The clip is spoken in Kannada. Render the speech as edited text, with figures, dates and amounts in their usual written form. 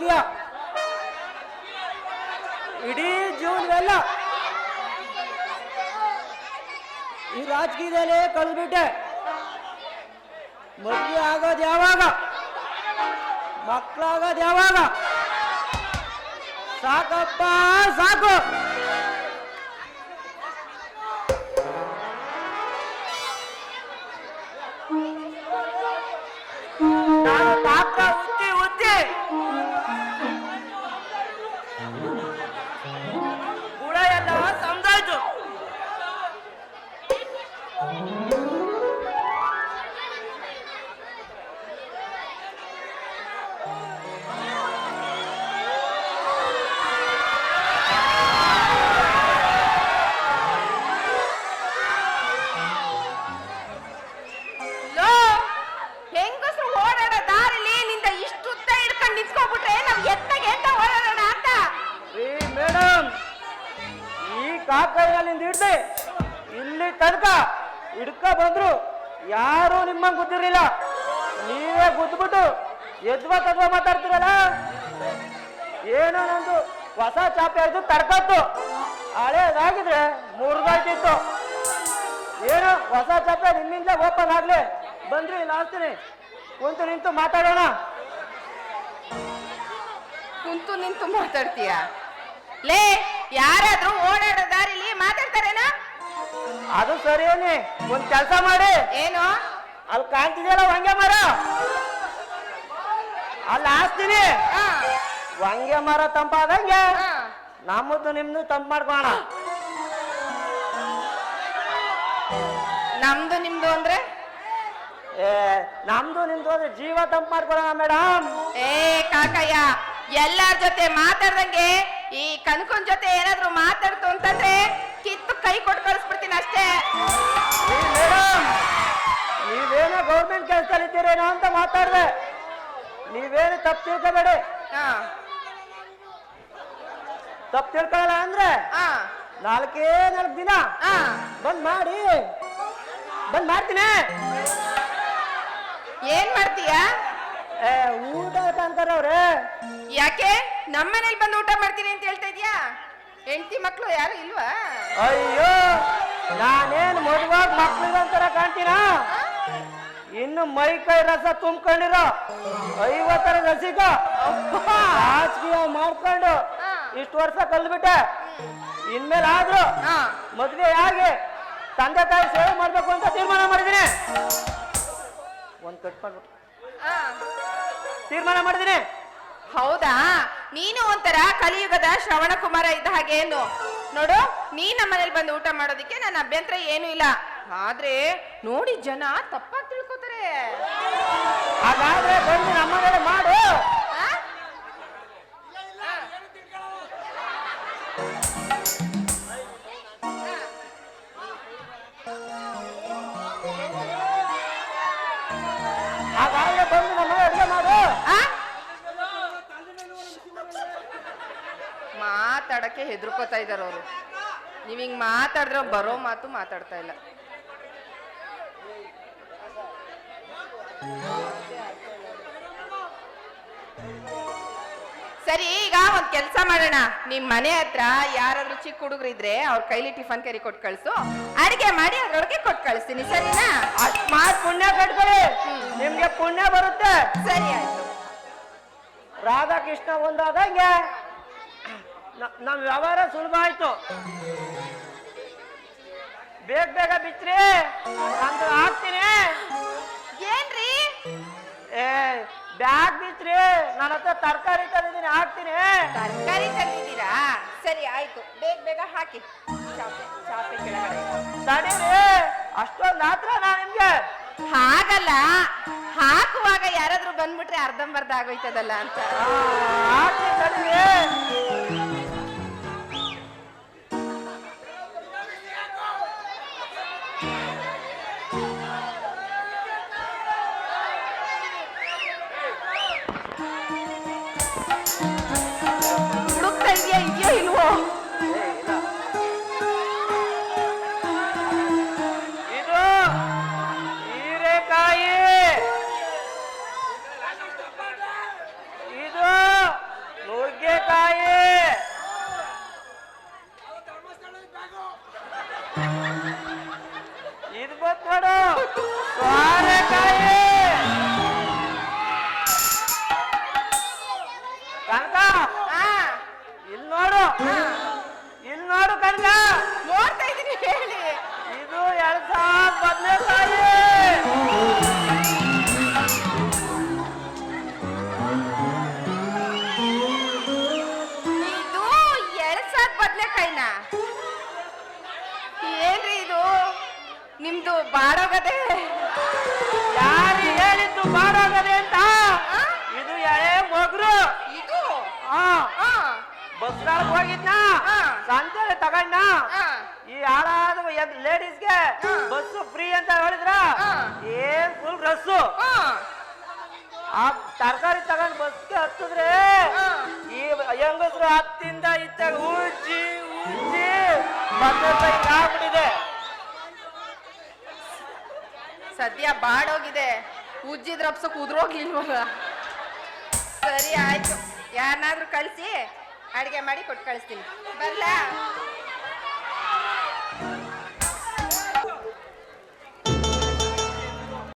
ರಾಜಕೀಯ ಇಡೀ ಜೀವನವೆಲ್ಲ ಈ ರಾಜಕೀಯದಲ್ಲೇ ಕಳೆದ್ಬಿಟ್ಟೆ. ಮದುವೆ ಆಗೋದು ಯಾವಾಗ, ಮಕ್ಕಳಾಗೋದು ಯಾವಾಗ? ಸಾಕಪ್ಪ ಸಾಕು. ನಾನು ಪಾತ್ರ ಉತ್ತಿ ಉತ್ತಿ ಗುಣ ಎಲ್ಲ ಸಮಜಾಯ್ತು. ಕಾಕೈನಲ್ಲಿ ಹಿಡ್ದೆ ಇಲ್ಲಿ ತನಕ ಹಿಡ್ಕ ಬಂದ್ರು ಯಾರು ನಿಮ್ಮಂಗೆ ಗೊತ್ತಿರ್ಲಿಲ್ಲ. ನೀವೇ ಗುದ್ಬಿಟ್ಟು ಎದ್ವ ತದ್ವ ಮಾತಾಡ್ತಿರಲ್ಲ. ಏನೋ ನಂದು ಹೊಸ ಚಾಪೆ ಆಯ್ತು ತರ್ಕತ್ತು, ಹಳೇದಾಗಿದ್ರೆ ಮುರಿದಾಯ್ತಿತ್ತು. ಏನೋ ಹೊಸ ಚಾಪೆ ನಿಮ್ಮಿಂದ ಓಪನ್ ಆಗ್ಲಿ. ಬಂದ್ರಿ ಇಲ್ಲ ಆಗ್ತೀನಿ, ಕುಂತು ನಿಂತು ಮಾತಾಡೋಣ. ಕುಂತು ನಿಂತು ಮಾತಾಡ್ತೀಯ? ಲೇ, ಯಾರಾದ್ರೂ ಓಡಾಡೋ ದಾರಿಲಿ ಮಾತಾಡ್ತಾರೇನಾ? ಅದು ಸರಿಯೇನಿ. ಒಂದ್ ಕೆಲಸ ಮಾಡಿ. ಏನು? ಅಲ್ಲಿ ಕಾಣ್ತಿದೆಯಲ್ಲ ವಂಗೆ ಮರ, ಅಲ್ಲಿ ಹಾಸ್ತೀನಿ. ವಂಗೆ ಮರ ತಂಪಾದಂಗೆ ನಮ್ಮದು ನಿಮ್ದು ತಂಪು ಮಾಡ್ಕೋಣ. ನಮ್ದು ನಿಮ್ದು ಅಂದ್ರೆ? ನಮ್ದು ನಿಮ್ದು ಅಂದ್ರೆ ಜೀವ ತಂಪು ಮಾಡ್ಕೊಳ್ಳೋಣ ಮೇಡಮ್. ಕಾಕಯ್ಯ, ಎಲ್ಲಾರ ಜೊತೆ ಮಾತಾಡ್ದಂಗೆ ಈ ಕನಕನ್ ಜೊತೆ ಏನಾದ್ರು ಮಾತಾಡ್ತು ಅಂತಂದ್ರೆ ಕಿತ್ತು ಕೈ ಕೊಟ್ಟು ಕಳಿಸ್ಬಿಡ್ತೀನಿ ಅಷ್ಟೇ. ಮೇಡಮ್, ನೀವೇನೋ ಗೌರ್ಮೆಂಟ್ ಕೆಲಸದಲ್ಲಿ ಇದ್ದೀರೇನೋ ಅಂತ ಮಾತಾಡ್ದೆ. ನೀವೇನು ತಪ್ಪು ತಿಳ್ಕೋಬೇಡಿ. ತಪ್ಪು ತಿಳ್ಕೊಳ್ಳಲ್ಲ ಅಂದ್ರೆ 4 ದಿನ ಬಂದ್ ಮಾಡ್ತೀನಿ. ಏನ್ ಮಾಡ್ತೀಯ? ಊಟ ಅಂತಾರ ಅವ್ರೆ. ಯಾಕೆ ನಮ್ಮನೇಲಿ ಬಂದು ಊಟ ಮಾಡ್ತೀನಿ ಅಂತ ಹೇಳ್ತಾ ಇದ್ಯಾ? ಹೆಂಡತಿ ಮಕ್ಳು ಯಾರು ಇಲ್ವಾ? ಅಯ್ಯೋ, ನಾನೇನ್ ಮದುವಾಗ ಮಕ್ಳಿಗಂತರ ಕಾಣ್ತೀನ? ಇನ್ನು ಮೈ ಕೈ ರಸ ತುಂಬ್ಕೊಂಡಿರೋ 50 ರಸಿಕ ರಾಜಕೀಯ ಮಾಡ್ಕೊಂಡು ಇಷ್ಟು ವರ್ಷ ಕಲ್ಬಿಟ್ಟೆ. ಇನ್ಮೇಲೆ ಆದ್ರೂ ಮದ್ವೆ ಆಗಿ ತಂದೆ ತಾಯಿ ಸೇವೆ ಮಾಡ್ಬೇಕು ಅಂತ ತೀರ್ಮಾನ ಮಾಡಿದೀನಿ. ಒಂದ್ ಕಟ್ ಮಾಡ್ಬಿಟ್ಟು ತೀರ್ಮಾನ ಮಾಡಿದೀನಿ. ಹೌದಾ? ನೀನು ಒಂಥರ ಕಲಿಯುಗದ ಶ್ರವಣ ಕುಮಾರ ಇದ್ದ ಹಾಗೆ ಏನು ನೋಡು. ನೀ ನಮ್ಮನೇಲಿ ಬಂದು ಊಟ ಮಾಡೋದಿಕ್ಕೆ ನನ್ನ ಅಭ್ಯಂತರ ಏನು ಇಲ್ಲ. ಆದ್ರೆ ನೋಡಿ ಜನ ತಪ್ಪಾಗಿ ತಿಳ್ಕೊತಾರೆ. ಹಾಗಾದ್ರೆ ಬಂದು ನಮ್ಮನೇಲಿ ಮಾಡು. ಹಾಗಾದ್ರೆ ಬಂದು ನಮ್ಮ ಅಡುಗೆ ಮಾಡು. ಮಾತಾಡಕ್ಕೆ ಹೆದರ್ಕೋತಾ ಇದಾರ ಅವರು. ನೀವ್ ಹಿಂಗ್ ಮಾತಾಡಿದ್ರೆ ಬರೋ ಮಾತು ಮಾತಾಡ್ತಾ ಇಲ್ಲ. ಸರಿ, ಈಗ ಒಂದ್ ಕೆಲ್ಸ ಮಾಡೋಣ. ನಿಮ್ ಮನೆ ಹತ್ರ ಯಾರಾದ್ರೂ ಚಿಕ್ಕ ಹುಡುಗರು ಇದ್ರೆ ಅವ್ರ ಕೈಲಿ ಟಿಫನ್ ಕರಿ ಕೊಟ್ಟು ಕಳ್ಸು. ಅಡಿಗೆ ಮಾಡಿ ಅದ್ರೊಳಗೆ ಕೊಟ್ಟು ಕಳಿಸ್ತೀನಿ, ಸರಿನಾ? ಅಷ್ಟ್ ಮಾತ್ ಪುಣ್ಯ ಕಟ್ಕೊಳ್ಳಿ, ನಿಮ್ಗೆ ಪುಣ್ಯ ಬರುತ್ತೆ. ಸರಿ ಆಯ್ತು. ರಾಧಾಕೃಷ್ಣ ಒಂದಾದಂಗೆ ನಮ್ ವ್ಯವಹಾರ ಸುಲಭ ಆಯ್ತು. ಬೇಗ ಬಿಚ್ಚ್ರಿ, ನಂದು ಹಾಕ್ತೀನಿ. ಏನ್ರಿ? ಬ್ಯಾಗ್ ಬಿಚ್ಚ್ರಿ, ನನ್ನ ಹತ್ರ ತರಕಾರಿ ತಂದಿದ್ದೀನಿ, ಹಾಕ್ತೀನಿ. ತರಕಾರಿ ತಂದಿದ್ದೀರಾ? ಸರಿ ಆಯ್ತು, ಬೇಗ ಹಾಕಿ. ಚಾಪೆ ಕೆಳಗಡೆ ತಡೀರಿ, ಅಷ್ಟೊಂದು ಮಾತ್ರ ನಾ ನಿಮ್ಗೆ. ಹಾಗಲ್ಲ, ಹಾಕುವಾಗ ಯಾರಾದ್ರೂ ಬಂದ್ಬಿಟ್ರೆ ಅರ್ಧಂಬರ್ಧ ಆಗೋಯ್ತದಲ್ಲ ಅಂತ. ಹಾಕಿ ತಡೀರಿ. ಇದೆಯೋ ಇಲ್ವೋ? ಇದು ಹೀರೆಕಾಯಿ, ಇದು ನೋಡು ಸೋರೆಕಾಯಿ. ಕನಕ ಆ, ಇಲ್ಲಿ ನೋಡು, ಇಲ್ಲಿ ನೋಡು ಕನಕ, ನೋಡ್ತಾ ಇದೀನಿ ಹೇಳಿ. ಇದು ಎಳ್ಸ ಬದನೆಕಾಯಿ. ಇದು ಎಳ್ಸಾದ್ ಬದ್ನೆಕಾಯಿನ? ಏನ್ರಿ ಇದು ನಿಮ್ದು ಬಾಡೋಗದೆ? ಯಾರು ಹೇಳಿದ್ದು ಬಾಡೋಗದೆ ಅಂತ? ಆ? ಇದು ಎಳೆ ಮೊಗ್ರು. ಇದು ಹಾ, ಆ, ಬಸ್ಗಾಳಕ್ ಹೋಗಿದ್ನ, ಹಾ. ಸಂತೆ ತಗೊಂಡ. ಆ, ಈ ಹಾಳಾದ ಲೇಡೀಸ್ಗೆ ಹಾ. ಬಸ್ ಫ್ರೀ ಅಂತ ಹೇಳಿದ್ರ, ಹಾ. ಏನ್ ಫುಲ್ ರಸ್ಸು. ಆ, ಆ ತರಕಾರಿ ತಗೊಂಡ್ ಬಸ್ಗೆ ಹತ್ತಿದ್ರೆ ಆ. ಈ ಹೆಂಗಸ್ರು ಹತ್ತಿಂದ ಇತ್ತಾಗ ಉಜ್ಜಿ ಉಜ್ಜಿ ಬದನೆಕಾಯಿ ಆಗ್ಬಿಟ್ಟಿದೆ. ಸದ್ಯ ಬಾಡೋಗಿದೆ, ಉಜ್ಜಿದ್ ರಪ್ಸಕ್ ಉದ್ರೋಗ್ಲಿಲ್ವಲ್ಲ. ಸರಿ ಆಯ್ತು, ಯಾರನ್ನಾದ್ರೂ ಕಳಿಸಿ ಅಡಿಗೆ ಮಾಡಿ ಕೊಟ್ಟು ಕಳಿಸ್ತೀನಿ. ಬರ್ಲಾ?